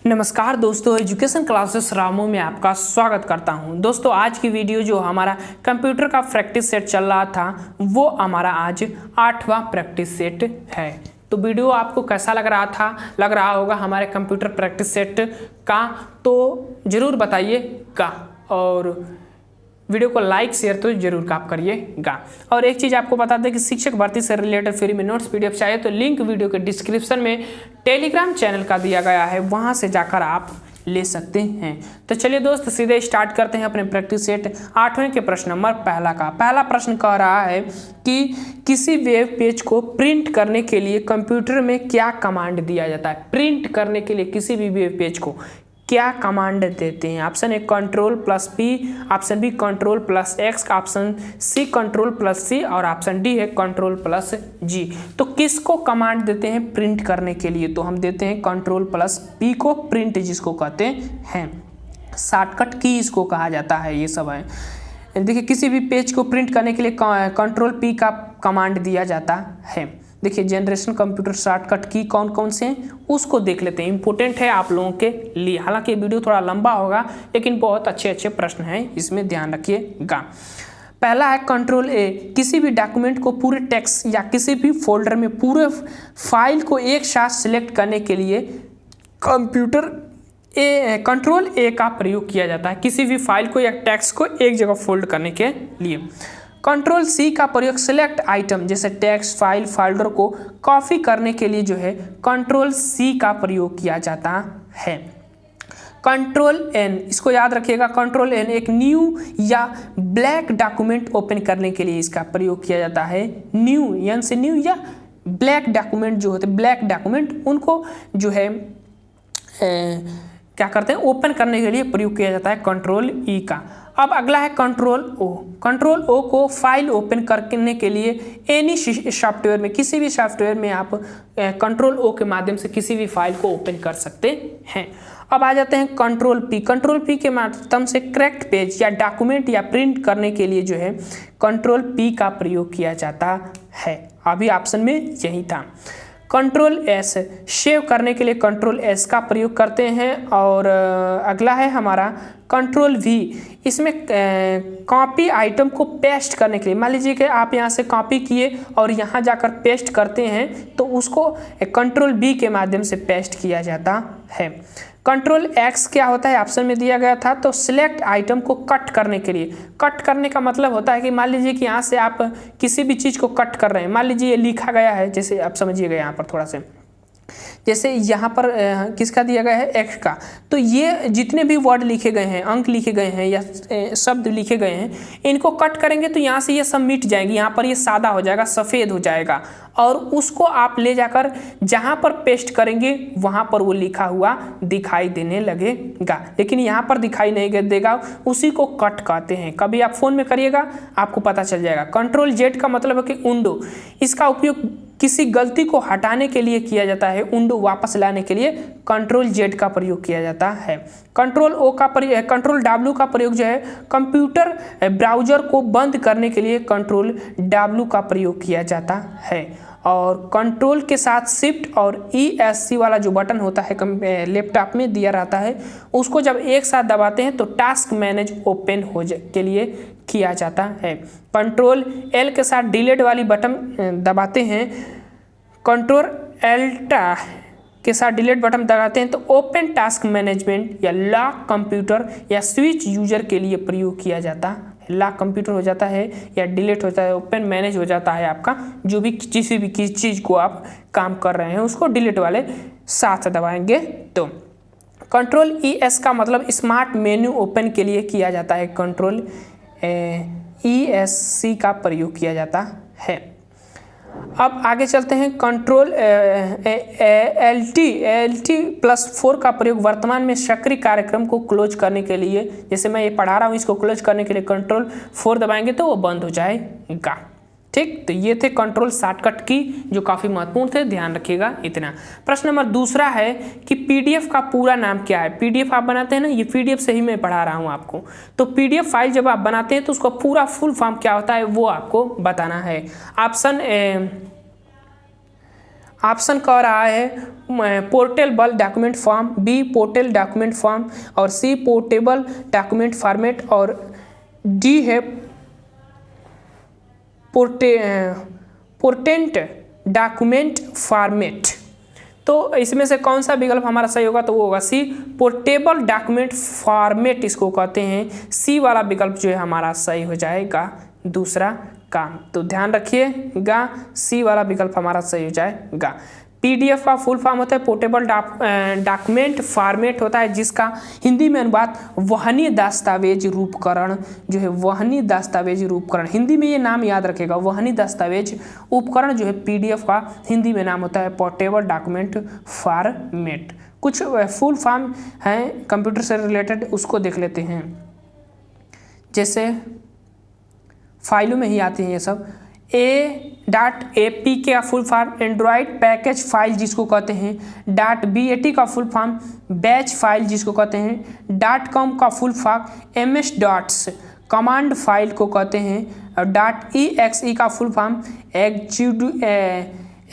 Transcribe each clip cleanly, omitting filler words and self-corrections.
नमस्कार दोस्तों, education classes रामो में आपका स्वागत करता हूं। दोस्तों आज की वीडियो जो हमारा कंप्यूटर का प्रैक्टिस सेट चल रहा था वो हमारा आज 8वां प्रैक्टिस सेट है। तो वीडियो आपको कैसा लग रहा होगा हमारे कंप्यूटर प्रैक्टिस सेट का, तो ज़रूर बताइएगा और वीडियो को लाइक शेयर तो जरूर आप करिएगा। और एक चीज़ आपको बता दें कि शिक्षक भर्ती से रिलेटेड फ्री में नोट्स पीडीएफ चाहिए तो लिंक वीडियो के डिस्क्रिप्शन में टेलीग्राम चैनल का दिया गया है, वहां से जाकर आप ले सकते हैं। तो चलिए दोस्त सीधे स्टार्ट करते हैं अपने प्रैक्टिस सेट 8वें के प्रश्न नंबर पहला का। पहला प्रश्न कह रहा है कि किसी वेब पेज को प्रिंट करने के लिए कंप्यूटर में क्या कमांड दिया जाता है। प्रिंट करने के लिए किसी भी वेब पेज को क्या कमांड देते हैं। Option A Ctrl+P, option B Ctrl+X, option C Ctrl+C और ऑप्शन डी है Ctrl+G। तो किसको कमांड देते हैं प्रिंट करने के लिए, तो हम देते हैं Ctrl+P को, प्रिंट जिसको कहते हैं, शॉर्टकट की इसको कहा जाता है। ये सब है, देखिए किसी भी पेज को प्रिंट करने के लिए Ctrl+P का कमांड दिया जाता है। देखिए जनरेशन कंप्यूटर शॉर्टकट की कौन कौन से हैं उसको देख लेते हैं, इंपॉर्टेंट है आप लोगों के लिए। हालांकि वीडियो थोड़ा लंबा होगा लेकिन बहुत अच्छे प्रश्न हैं, इसमें ध्यान रखिएगा। पहला है Ctrl+A, किसी भी डॉक्यूमेंट को पूरे टेक्स्ट या किसी भी फोल्डर में पूरे फाइल को एक साथ सिलेक्ट करने के लिए Ctrl+A का प्रयोग किया जाता है, किसी भी फाइल को या टेक्स्ट को एक जगह फोल्ड करने के लिए। Ctrl+C का प्रयोग सिलेक्ट आइटम जैसे टेक्स्ट फाइल फोल्डर को कॉपी करने के लिए जो है Ctrl+C का प्रयोग किया जाता है। Ctrl+N, इसको याद रखिएगा, Ctrl+N एक न्यू या ब्लैंक डॉक्यूमेंट ओपन करने के लिए इसका प्रयोग किया जाता है। न्यू यानी से न्यू या ब्लैंक डॉक्यूमेंट जो होते हैं, ब्लैंक डॉक्यूमेंट उनको जो है क्या करते हैं ओपन करने के लिए प्रयोग किया जाता है Ctrl+E का। अब अगला है Ctrl+O। Ctrl+O को फाइल ओपन करने के लिए एनी सॉफ्टवेयर में, किसी भी सॉफ्टवेयर में आप Ctrl+O के माध्यम से किसी भी फाइल को ओपन कर सकते हैं। अब आ जाते हैं Ctrl+P। Ctrl+P के माध्यम से करेक्ट पेज या डॉक्यूमेंट या प्रिंट करने के लिए जो है Ctrl+P का प्रयोग किया जाता है। अभी ऑप्शन में यही था। Ctrl+S, सेव करने के लिए Ctrl+S का प्रयोग करते हैं। और अगला है हमारा Ctrl+V, इसमें कॉपी आइटम को पेस्ट करने के लिए, मान लीजिए कि आप यहाँ से कॉपी किए और यहाँ जाकर पेस्ट करते हैं तो उसको Ctrl+V के माध्यम से पेस्ट किया जाता है। Ctrl+X क्या होता है ऑप्शन में दिया गया था, तो सिलेक्ट आइटम को कट करने के लिए। कट करने का मतलब होता है कि मान लीजिए कि यहाँ से आप किसी भी चीज़ को कट कर रहे हैं, मान लीजिए ये लिखा गया है, जैसे आप समझिएगा यहाँ पर थोड़ा सा, जैसे यहाँ पर किसका दिया गया है X का, तो ये जितने भी वर्ड लिखे गए हैं, अंक लिखे गए हैं या शब्द लिखे गए हैं, इनको कट करेंगे तो यहाँ से ये सब मिट जाएंगे, यहाँ पर ये सादा हो जाएगा, सफ़ेद हो जाएगा और उसको आप ले जाकर जहाँ पर पेस्ट करेंगे वहाँ पर वो लिखा हुआ दिखाई देने लगेगा, लेकिन यहाँ पर दिखाई नहीं देगा, उसी को कट कहते हैं। कभी आप फ़ोन में करिएगा आपको पता चल जाएगा। Ctrl+Z का मतलब है कि उंडो, इसका उपयोग किसी गलती को हटाने के लिए किया जाता है, उंडो वापस लाने के लिए Ctrl+Z का प्रयोग किया जाता है। Ctrl+W का प्रयोग जो है कंप्यूटर ब्राउज़र को बंद करने के लिए Ctrl+W का प्रयोग किया जाता है। और कंट्रोल के साथ शिफ्ट और ESC वाला जो बटन होता है लैपटॉप में दिया रहता है, उसको जब एक साथ दबाते हैं तो टास्क मैनेज ओपन के लिए किया जाता है। Ctrl+L के साथ डिलीट वाली बटन दबाते हैं, Ctrl+Alt के साथ डिलीट बटन दबाते हैं तो ओपन टास्क मैनेजमेंट या लॉक कंप्यूटर या स्विच यूजर के लिए प्रयोग किया जाता है। लॉक कंप्यूटर हो जाता है या डिलीट होता है, ओपन मैनेज हो जाता है आपका, जो भी किसी भी चीज़ को आप काम कर रहे हैं उसको डिलीट वाले साथ दबाएंगे तो। Ctrl+ES का मतलब स्मार्ट मेन्यू ओपन के लिए किया जाता है, Ctrl+ESC का प्रयोग किया जाता है। अब आगे चलते हैं। Ctrl+Alt+4 का प्रयोग वर्तमान में सक्रिय कार्यक्रम को क्लोज करने के लिए, जैसे मैं ये पढ़ा रहा हूँ इसको क्लोज करने के लिए Ctrl+4 दबाएंगे तो वो बंद हो जाएगा। ठीक, तो ये थे कंट्रोल शॉर्टकट की जो काफ़ी महत्वपूर्ण थे, ध्यान रखिएगा इतना। प्रश्न नंबर दूसरा है कि पीडीएफ का पूरा नाम क्या है। पीडीएफ आप बनाते हैं ना, ये पीडीएफ से ही मैं पढ़ा रहा हूँ आपको, तो पीडीएफ फाइल जब आप बनाते हैं तो उसका पूरा फुल फॉर्म क्या होता है वो आपको बताना है। ऑप्शन कह रहा है portable document form, B portable document form, और सी पोर्टेबल डॉक्यूमेंट फॉर्मेट, और डी है पोर्टेंट डॉक्यूमेंट फॉर्मेट। तो इसमें से कौन सा विकल्प हमारा सही होगा? तो वो होगा सी पोर्टेबल डॉक्यूमेंट फॉर्मेट, इसको कहते हैं। सी वाला विकल्प जो है हमारा सही हो जाएगा दूसरा काम। तो ध्यान रखिएगा, सी वाला विकल्प हमारा सही हो जाएगा। पीडीएफ का फुल फॉर्म होता है पोर्टेबल डॉक्यूमेंट फॉर्मेट होता है, जिसका हिंदी में अनुवाद वहनीय दस्तावेज रूपकरण जो है, वहनीय दस्तावेज रूपकरण, हिंदी में ये नाम याद रखेगा, वहनीय दस्तावेज उपकरण जो है पीडीएफ का हिंदी में नाम होता है पोर्टेबल डॉक्यूमेंट फॉर्मेट। कुछ फुल फॉर्म हैं कंप्यूटर से रिलेटेड, उसको देख लेते हैं। जैसे फाइलों में ही आती हैं ये सब। A.APK का full form Android package file जिसको कहते हैं। .BAT का फुल फॉर्म बैच फाइल जिसको कहते हैं। .com का full form MS dots command file को कहते हैं। और .exe का फुल फॉर्म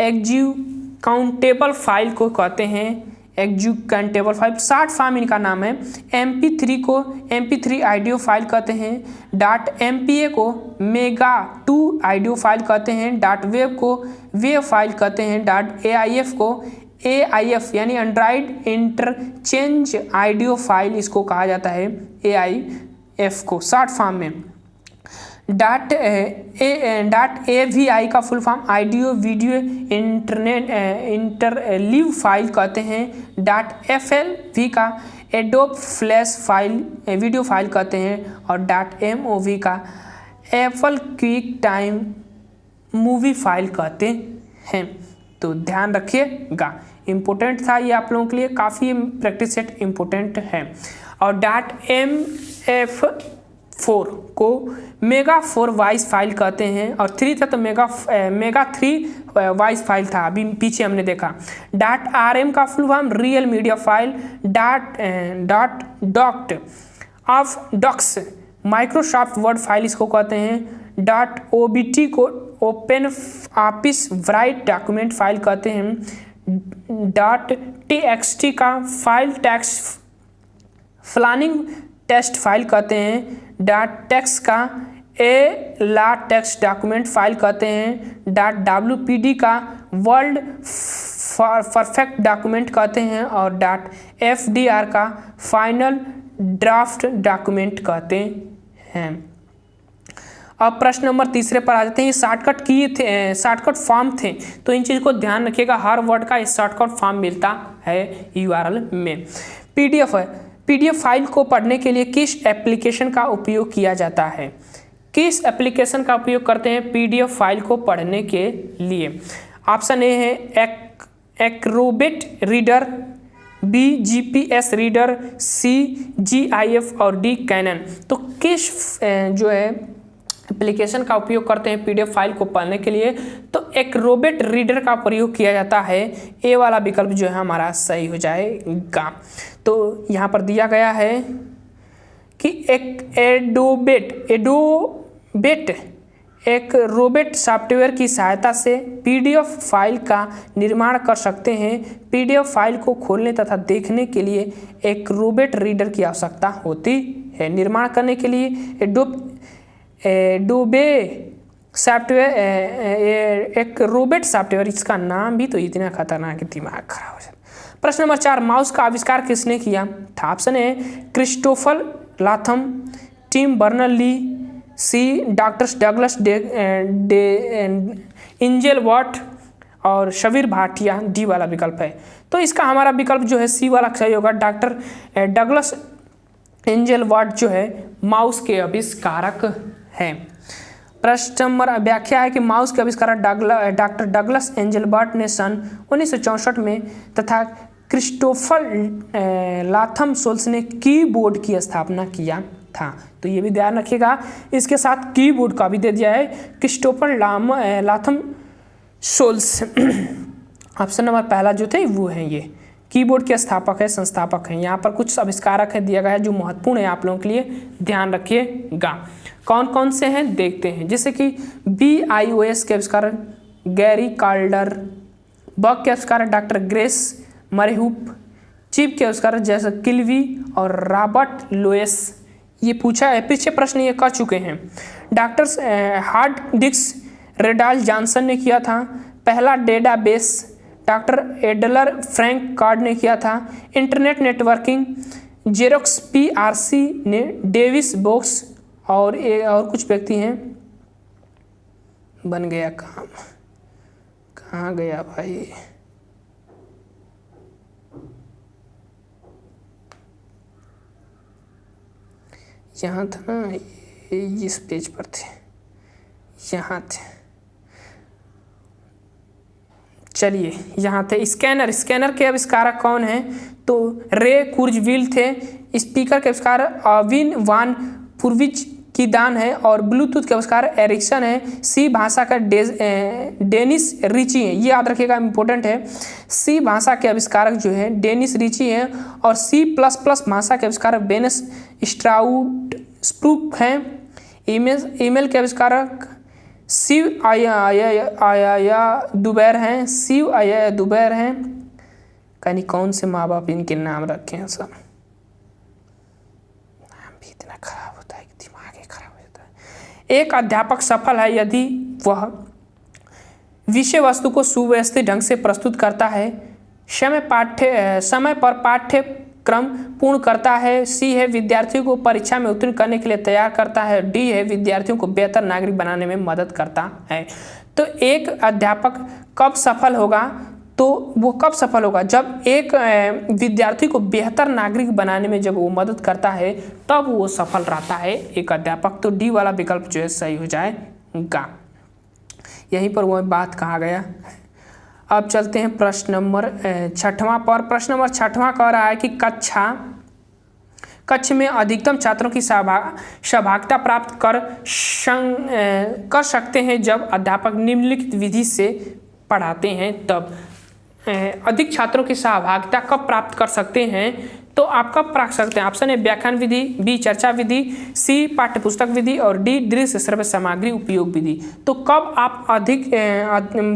एग्जीक्यूटेबल फाइल को कहते हैं, एग्जीक्यूटेबल फाइल। शॉर्ट फॉर्म इनका नाम है। MP3 को MP3 ऑडियो फाइल कहते हैं। .MPA को मेगा 2 ऑडियो फाइल कहते हैं। .web को वेब फाइल कहते हैं। .AIF को AIF यानी एंड्रॉयड इंटरचेंज ऑडियो फाइल इसको कहा जाता है, AIF को शॉर्ट फॉर्म में। .AVI का full form audio video interleave file कहते हैं। .FLV का adobe flash file video file कहते हैं। और .MOV का Apple quick time movie file कहते हैं। तो ध्यान रखिएगा, इम्पोर्टेंट था ये आप लोगों के लिए, काफ़ी प्रैक्टिस सेट इम्पोर्टेंट है। और .MF4 को मेगा 4 वॉइस फाइल कहते हैं। और 3 था तो मेगा 3 वॉइस फाइल था, अभी पीछे हमने देखा। .RM का full form real media file. Docs Microsoft Word file इसको कहते हैं। .OBT को open office bright document file कहते हैं। .TXT का file text planning test file कहते हैं। .text का ला टेक्स्ट डॉक्यूमेंट फाइल कहते हैं। .WPD का वर्ल्ड परफेक्ट डॉक्यूमेंट कहते हैं। और .FDR का फाइनल ड्राफ्ट डॉक्यूमेंट कहते हैं। अब प्रश्न नंबर 3 पर आ जाते हैं। ये शॉर्टकट किए थे, शॉर्टकट फॉर्म थे, तो इन चीज़ को ध्यान रखिएगा, हर वर्ड का शॉर्टकट फॉर्म मिलता है URL में। PDF है, PDF फाइल को पढ़ने के लिए किस एप्लीकेशन का उपयोग किया जाता है? किस एप्लीकेशन का उपयोग करते हैं PDF फाइल को पढ़ने के लिए? ऑप्शन ए है Acrobat reader, B GPS reader, C GIF और D कैनन। तो किस जो है एप्लीकेशन का उपयोग करते हैं PDF फाइल को पढ़ने के लिए? तो एक्रोबेट रीडर का प्रयोग किया जाता है। ए वाला विकल्प जो है हमारा सही हो जाएगा। तो यहाँ पर दिया गया है कि एक रोबोट सॉफ्टवेयर की सहायता से PDF फाइल का निर्माण कर सकते हैं। PDF फाइल को खोलने तथा देखने के लिए एक रोबोट रीडर की आवश्यकता होती है। निर्माण करने के लिए एडोबे सॉफ्टवेयर एक रोबोट सॉफ्टवेयर, इसका नाम भी तो इतना खतरनाक है, दिमाग खराब हो जाता है। प्रश्न नंबर 4, माउस का आविष्कार किसने किया था? Option A Christopher Latham, Tim Berners Lee, C doctor Douglas Engel Watt और शबीर भाटिया। डी वाला विकल्प है। तो इसका हमारा विकल्प जो है सी वाला सही होगा। डॉक्टर डगलस एंजेल वॉट जो है माउस के आविष्कारक हैं। प्रश्न नंबर व्याख्या है कि माउस के आविष्कारक डॉक्टर डगलस एंजेल वॉट ने सन 1964 में तथा क्रिस्टोफर लाथम सोल्स ने कीबोर्ड की स्थापना किया था। तो ये भी ध्यान रखिएगा, इसके साथ कीबोर्ड का भी दे दिया है Christopher Latham Sholes. Option number पहला जो थे वो है, ये कीबोर्ड के स्थापक है, संस्थापक हैं। यहाँ पर कुछ आविष्कारक है दिया गया है जो महत्वपूर्ण है आप लोगों के लिए, ध्यान रखिएगा। कौन कौन से हैं देखते हैं। जैसे कि BIOS के आविष्कारक गैरी कार्डर, बग के आविष्कारक डॉक्टर ग्रेस मरेहुप, चिप के आविष्कारक जैसे किल्वी और रॉबर्ट लोएस। ये पूछा है, पीछे प्रश्न ये कर चुके हैं। डॉक्टर हार्ड डिस्क रेडाल जॉनसन ने किया था। पहला database doctor Adler Frank card ने किया था। इंटरनेट नेटवर्किंग जेरोक्स पीआरसी ने, डेविस बॉक्स और कुछ व्यक्ति हैं। बन गया काम, कहाँ गया भाई? यहाँ था ना, इस पेज पर थे, यहाँ थे, चलिए यहाँ थे। स्कैनर के आविष्कारक कौन हैं? तो रे कुर्जविल थे। स्पीकर के आविष्कारक अविन वान पुर्विच की दान है और ब्लूटूथ के आविष्कारक एरिक्सन है। सी भाषा का डेनिस रिची है, ये याद रखिएगा, इंपॉर्टेंट है। सी भाषा के आविष्कारक जो है डेनिस रिची हैं और C++ भाषा के आविष्कारक बेनेस स्प्रूक हैं। ईमेल के आविष्कारक शिव आया दुबैर हैं। कहीं कौन से माँ बाप इनके नाम रखे हैं, सब नाम भी इतना खराब होता है कि दिमाग ही खराब हो जाता है। एक अध्यापक सफल है यदि वह विषय वस्तु को सुव्यवस्थित ढंग से प्रस्तुत करता है, समय पर पाठ्यक्रम पूर्ण करता है। सी है विद्यार्थियों को परीक्षा में उत्तीर्ण करने के लिए तैयार करता है। डी है विद्यार्थियों को बेहतर नागरिक बनाने में मदद करता है। तो एक अध्यापक कब सफल होगा? तो वो कब सफल होगा? जब एक विद्यार्थी को बेहतर नागरिक बनाने में जब वो मदद करता है तब वो सफल रहता है एक अध्यापक। तो डी वाला विकल्प जो है सही हो जाएगा। यहीं पर वो बात कहा गया। अब चलते हैं प्रश्न नंबर 6वां पर। प्रश्न नंबर 6वां कह रहा है कि कक्ष में अधिकतम छात्रों की सहभागिता प्राप्त कर सकते हैं जब अध्यापक निम्नलिखित विधि से पढ़ाते हैं। तब अधिक छात्रों की सहभागिता कब प्राप्त कर सकते हैं? तो आप कब प्राप्त सकते हैं? ऑप्शन ए व्याख्यान विधि, बी चर्चा विधि, सी पाठ्यपुस्तक विधि और डी दृश्य श्रव्य सामग्री उपयोग विधि। तो कब आप अधिक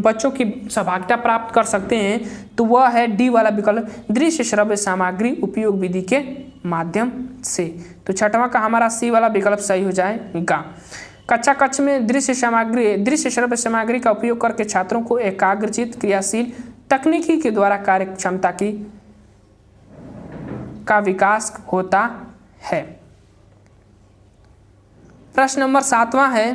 बच्चों की सहभागिता प्राप्त कर सकते हैं? तो वह है डी वाला विकल्प, दृश्य श्रव्य सामग्री उपयोग विधि के माध्यम से। तो 6वां का हमारा सी वाला विकल्प सही हो जाएगा। कक्ष में दृश्य श्रव्य सामग्री का उपयोग करके छात्रों को एकाग्रचित, क्रियाशील तकनीकी के द्वारा कार्य क्षमता का विकास होता है। प्रश्न नंबर 7वां है,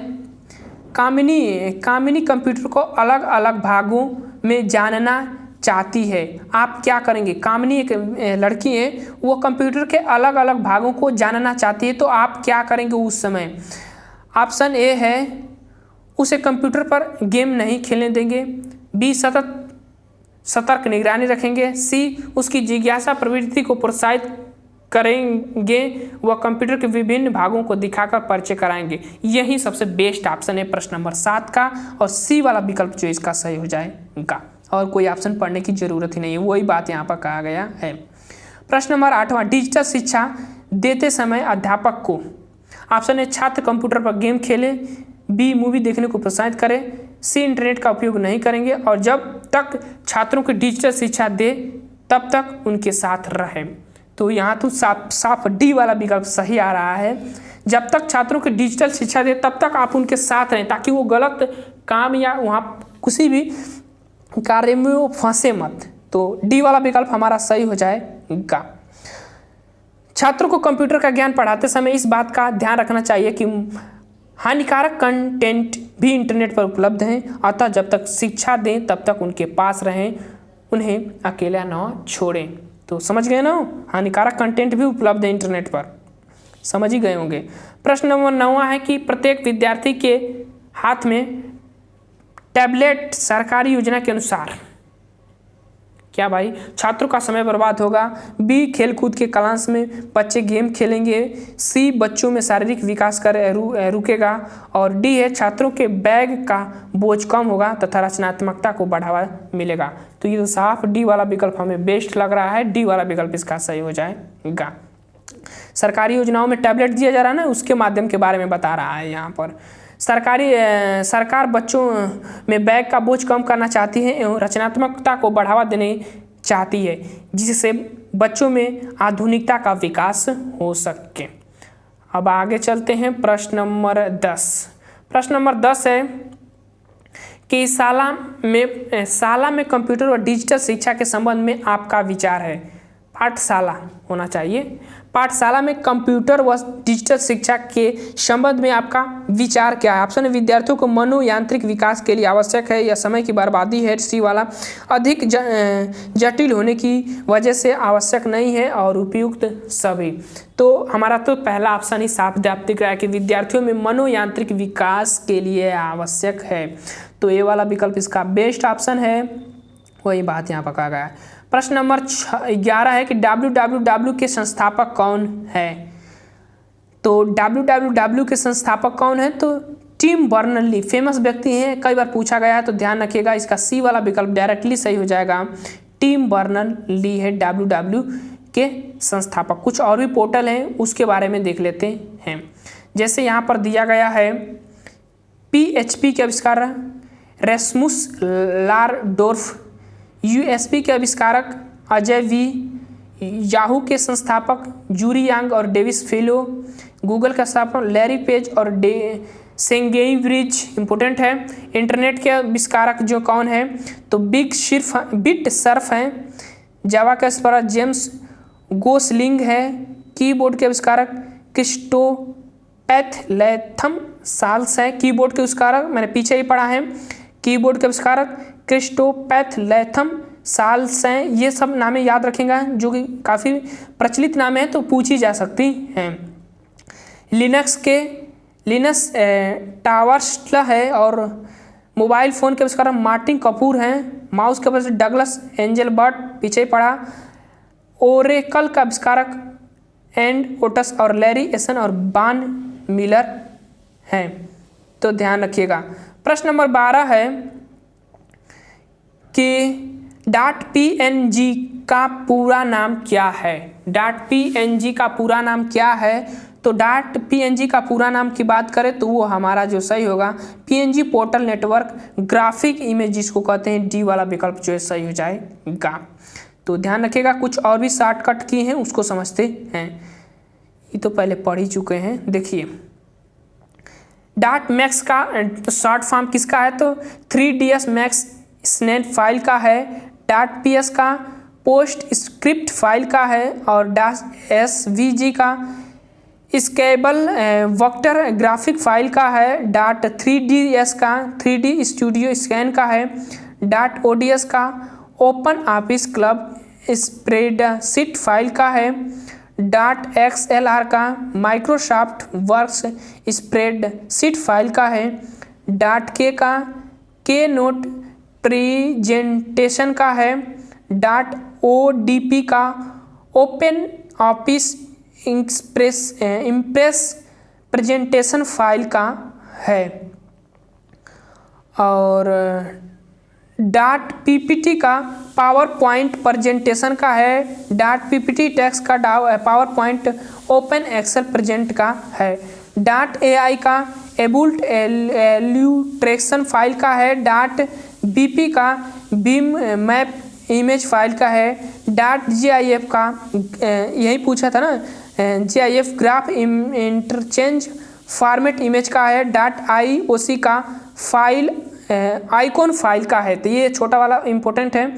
कामिनी कंप्यूटर को अलग अलग भागों में जानना चाहती है, आप क्या करेंगे? कामिनी एक लड़की है, वो कंप्यूटर के अलग अलग भागों को जानना चाहती है, तो आप क्या करेंगे उस समय? ऑप्शन ए है उसे कंप्यूटर पर गेम नहीं खेलने देंगे, बी सतर्क निगरानी रखेंगे, सी उसकी जिज्ञासा प्रवृत्ति को प्रोत्साहित करेंगे, वह कंप्यूटर के विभिन्न भागों को दिखाकर परिचय कराएंगे। यही सबसे बेस्ट ऑप्शन है प्रश्न नंबर 7 का और सी वाला विकल्प जो इसका सही हो जाएगा। और कोई ऑप्शन पढ़ने की जरूरत ही नहीं है, वही बात यहाँ पर कहा गया है। प्रश्न नंबर 8वां, डिजिटल शिक्षा देते समय अध्यापक को ऑप्शन ए छात्र कंप्यूटर पर गेम खेले, बी मूवी देखने को प्रोत्साहित करे, सी इंटरनेट का उपयोग नहीं करेंगे और जब तक छात्रों को डिजिटल शिक्षा दे तब तक उनके साथ रहे। तो यहाँ तो साफ डी वाला विकल्प सही आ रहा है। जब तक छात्रों को डिजिटल शिक्षा दे तब तक आप उनके साथ रहें ताकि वो गलत काम या वहाँ किसी भी कार्य में वो फंसे मत। तो डी वाला विकल्प हमारा सही हो जाएगा। छात्रों को कंप्यूटर का ज्ञान पढ़ाते समय इस बात का ध्यान रखना चाहिए कि हानिकारक कंटेंट भी इंटरनेट पर उपलब्ध हैं, अतः जब तक शिक्षा दें तब तक उनके पास रहें, उन्हें अकेला न छोड़ें। तो समझ गए ना, हानिकारक कंटेंट भी उपलब्ध है इंटरनेट पर, समझ ही गए होंगे। प्रश्न नंबर 9वां है कि प्रत्येक विद्यार्थी के हाथ में टैबलेट सरकारी योजना के अनुसार क्या भाई? छात्रों का समय बर्बाद होगा, बी खेलकूद के क्लास में बच्चे गेम खेलेंगे, सी बच्चों में शारीरिक विकास रुकेगा और डी है छात्रों के बैग का बोझ कम होगा तथा रचनात्मकता को बढ़ावा मिलेगा। तो ये तो साफ डी वाला विकल्प हमें बेस्ट लग रहा है, डी वाला विकल्प इसका सही हो जाएगा। सरकारी योजनाओं में टैबलेट दिया जा रहा है ना, उसके माध्यम के बारे में बता रहा है यहाँ पर। सरकार बच्चों में बैग का बोझ कम करना चाहती है एवं रचनात्मकता को बढ़ावा देने चाहती है, जिससे बच्चों में आधुनिकता का विकास हो सके। अब आगे चलते हैं प्रश्न नंबर 10। प्रश्न नंबर 10 है कि शाला में कंप्यूटर और डिजिटल शिक्षा के संबंध में आपका विचार है। पाठशाला होना चाहिए। पाठशाला में कंप्यूटर व डिजिटल शिक्षा के संबंध में आपका विचार क्या है? ऑप्शन है विद्यार्थियों को मनोयांत्रिक विकास के लिए आवश्यक है या समय की बर्बादी है। सी वाला अधिक जटिल होने की वजह से आवश्यक नहीं है और उपयुक्त सभी। तो हमारा तो पहला ऑप्शन ही साफ दिख रहा है कि विद्यार्थियों में मनोयांत्रिक विकास के लिए आवश्यक है। तो ये वाला विकल्प इसका बेस्ट ऑप्शन है, वही बात यहाँ पर कहा गया है। प्रश्न नंबर 11 है कि www के संस्थापक कौन है? तो www के संस्थापक कौन है? तो टिम बर्नर्स-ली फेमस व्यक्ति हैं, कई बार पूछा गया है, तो ध्यान रखिएगा इसका सी वाला विकल्प डायरेक्टली सही हो जाएगा। टिम बर्नर्स-ली है www के संस्थापक। कुछ और भी पोर्टल हैं, उसके बारे में देख लेते हैं। जैसे यहाँ पर दिया गया है PHP के आविष्कार रेस्मुस लारडोर्फ, USB के आविष्कारक अजय वी, याहू के संस्थापक जूरी यांग और डेविस फेलो, गूगल का संस्थापक लैरी पेज और सेंगेई ब्रिज इंपॉर्टेंट है। इंटरनेट के आविष्कारक जो कौन है? तो बिट सर्फ हैं। जावा का आविष्कारक जेम्स गोसलिंग है। कीबोर्ड के आविष्कारक क्रिस्टोपैथ साल्स है। कीबोर्ड के आविष्कारक मैंने पीछे ही पढ़ा है, कीबोर्ड के आविष्कारक क्रिस्टोपैथ साल्स हैं। ये सब नामें याद रखेंगे जो कि काफ़ी प्रचलित नाम है, तो पूछी जा सकती हैं। लिनक्स टावर्सला है और मोबाइल फ़ोन के आविष्कारक मार्टिन कपूर हैं। माउस के आविष्कारक डगलस एंजलबर्ट पीछे ही पढ़ा। ओरेकल का आविष्कारक एंड ओटस और लैरी एसन और बान मिलर हैं, तो ध्यान रखिएगा। प्रश्न नंबर 12 है कि .png का पूरा नाम क्या है? .png का पूरा नाम क्या है? तो .png का पूरा नाम की बात करें तो वो हमारा जो सही होगा PNG portal network graphic image जिसको कहते हैं, डी वाला विकल्प जो है सही हो जाएगा। तो ध्यान रखिएगा, कुछ और भी शॉर्टकट की हैं उसको समझते हैं, ये तो पहले पढ़ ही चुके हैं। देखिए .max का शॉर्ट फॉर्म किसका है? तो 3ds max स्नैप फाइल का है। .ps का पोस्ट स्क्रिप्ट फाइल का है और .svg का स्केलेबल वेक्टर ग्राफिक फाइल का है। .3ds का 3D स्टूडियो स्कैन का है। .ods का open office club spreadsheet file का है। .xlr का माइक्रोसॉफ्ट वर्क्स स्प्रेडशीट फाइल का है। .k का के नोट प्रेजेंटेशन का है। .odp का open office impress presentation file का है। और .ppt का पावर पॉइंट प्रेजेंटेशन का है। .ppt टेक्स्ट का PowerPoint open Excel present का है। .ai का एबुल्ट एल्यूट्रेक्शन फाइल का है। .bp का बीम मैप इमेज फाइल का है। .gif का यही पूछा था ना, gif graph interchange format image का है। .ioc का फाइल आइकॉन फाइल का है, तो ये छोटा वाला इम्पोर्टेंट है।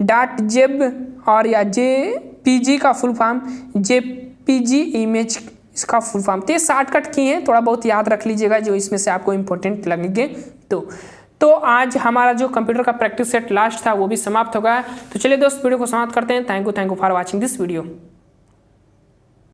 .jpg और या jpg का फुल फॉर्म jpg इमेज इसका फुल फॉर्म। तो ये शॉर्टकट की हैं, थोड़ा बहुत याद रख लीजिएगा जो इसमें से आपको इम्पोर्टेंट लगेंगे। तो आज हमारा जो कंप्यूटर का प्रैक्टिस सेट लास्ट था वो भी समाप्त हो गया। तो चलिए दोस्त वीडियो को समाप्त करते हैं। Thank you for watching this video.